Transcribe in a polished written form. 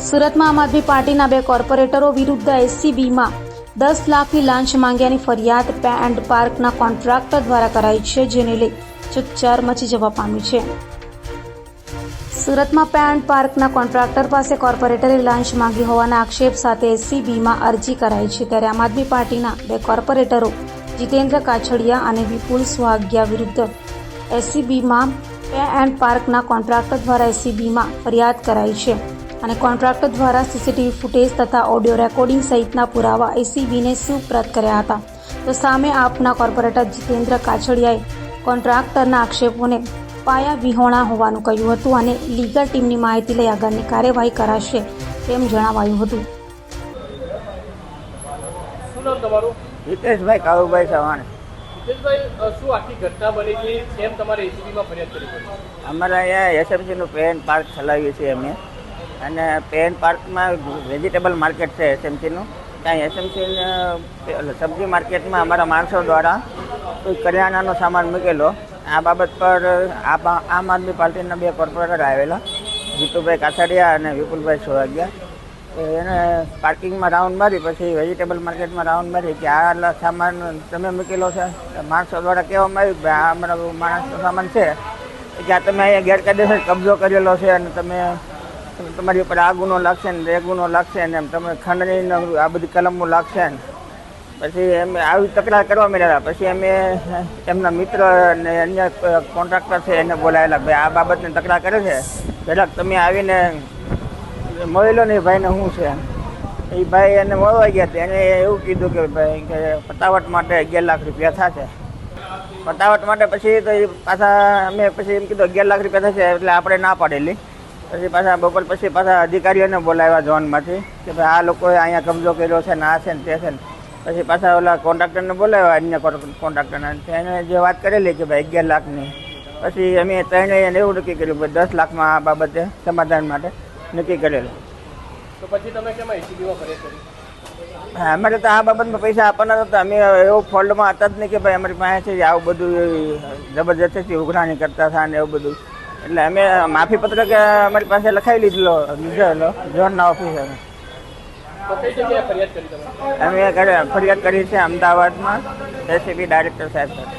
સુરતમાં આમ આદમી પાર્ટીના 2 કોર્પોરેટરો વિરુદ્ધ એસીબીમાં 10 લાખની લાંચ માંગ્યાની ફરિયાદ પે એન્ડ પાર્કના કોન્ટ્રાક્ટર દ્વારા કરાઈ છે, જેને લઈ ચકચાર મચી જવા પામી છે। સુરતમાં પે એન્ડ પાર્કના કોન્ટ્રાક્ટર પાસે કોર્પોરેટરે લાંચ માંગી હોવાના આક્ષેપ સાથે એસીબીમાં અરજી કરાઈ છે। ત્યારે આમ આદમી પાર્ટીના 2 કોર્પોરેટરો જીતેન્દ્ર કાછડિયા અને વિપુલ સુહાગિયા વિરુદ્ધ એસીબીમાં પે એન્ડ પાર્કના કોન્ટ્રાક્ટર દ્વારા એસીબીમાં ફરિયાદ કરાઈ છે અને કોન્ટ્રાક્ટર દ્વારા સીસીટીવી ફૂટેજ તથા ઓડિયો રેકોર્ડિંગ સહિતના પુરાવા એસીબીને સુપ્રત કર્યા હતા। તો સામે આપના કોર્પોરેટર જીતેન્દ્ર કાછડિયાએ કોન્ટ્રાક્ટરના આક્ષેપોને પાયા વિહોણા હોવાનું કહ્યું હતું અને લીગલ ટીમની માહિતી લઈ આગળની કાર્યવાહી કરાશે તેમ જણાવાયું હતું। શું નામ તમારું? હિતેશભાઈ કાળુભાઈ ચૌહાણ। હિતેશભાઈ, શું આખી ઘટના બની છે? કેમ તમારે એસીબીમાં ફરિયાદ કરવી પડી? અમારે અહીંયા એસએમસીનું પે એન્ડ પાર્ક ચલાવીએ છીએ અમે, અને પે એન્ડ પાર્કમાં વેજીટેબલ માર્કેટ છે એસએમસીનું। ત્યાં એસએમસી સબ્જી માર્કેટમાં અમારા માણસો દ્વારા કોઈ કરિયાણાનો સામાન મૂકેલો। આ બાબત પર આમ આદમી પાર્ટીના 2 કોર્પોરેટર આવેલા, જીતુભાઈ કાછડિયા અને વિપુલભાઈ સુહાગિયા। એને પાર્કિંગમાં રાઉન્ડ મારી, પછી વેજીટેબલ માર્કેટમાં રાઉન્ડ મારી કે આ સામાન તમે મૂકેલો છે। માણસો દ્વારા કહેવામાં આવ્યું કે આ અમારા માણસનો સામાન છે કે આ તમે અહીંયા ગેરકાયદેસર કબજો કરેલો છે અને તમારી ઉપર આ ગુનો લાગશે ને એ ગુનો લાગશે ને એમ તમે ખંડણી આ બધી કલમો લાગશે ને પછી એમ આવી તકરાર કરવા માંડ્યા। પછી અમે એમના મિત્ર અને અન્ય કોન્ટ્રાક્ટર છે એને બોલાવેલા, ભાઈ આ બાબતની તકરાર કરે છે, જરાક તમે આવીને મળેલો ને એ ભાઈને શું છે। એ ભાઈ એને મળવા ગયા હતા, એને એવું કીધું કે ભાઈ કે પતાવટ માટે 11 લાખ રૂપિયા થશે। પતાવટ માટે પછી તો એ પાછા અમે પછી એમ કીધું 11 લાખ રૂપિયા થશે, એટલે આપણે ના પાડેલી। પછી પાછા બપોર પછી પાછા અધિકારીઓને બોલાવ્યા ઝોનમાંથી કે ભાઈ આ લોકોએ અહીંયા કબજો કર્યો છે ને આ છે ને તે છે ને। પછી પાછા ઓલા કોન્ટ્રાક્ટરને બોલાવ્યા, અન્ય કોન્ટ્રાક્ટરને, એને જે વાત કરેલી કે ભાઈ 11 લાખની। પછી અમે ત્રણેય એવું નક્કી કર્યું ભાઈ 10 લાખમાં આ બાબતે સમાધાન માટે નક્કી કરેલું। તો પછી તમે કેમ એસીબીમાં ફરિયાદ કરી? અમારે તો આ બાબતમાં પૈસા આપવાના હતા, અમે એવું ફોલ્ડમાં હતા જ નહીં કે ભાઈ અમારી પાસે છે આવું બધું જબરજસ્તી ઉઘરાણી કરતા હતા ને એવું બધું, એટલે અમે માફી પત્રક અમારી પાસે લખાવી લીધેલો ઝોનના ઓફિસરે। તો કઈ જગ્યાએ ફરિયાદ કરી તમે? અમે ફરિયાદ કરી છે અમદાવાદમાં એસીબી ડાયરેક્ટર સાહેબ સાથે।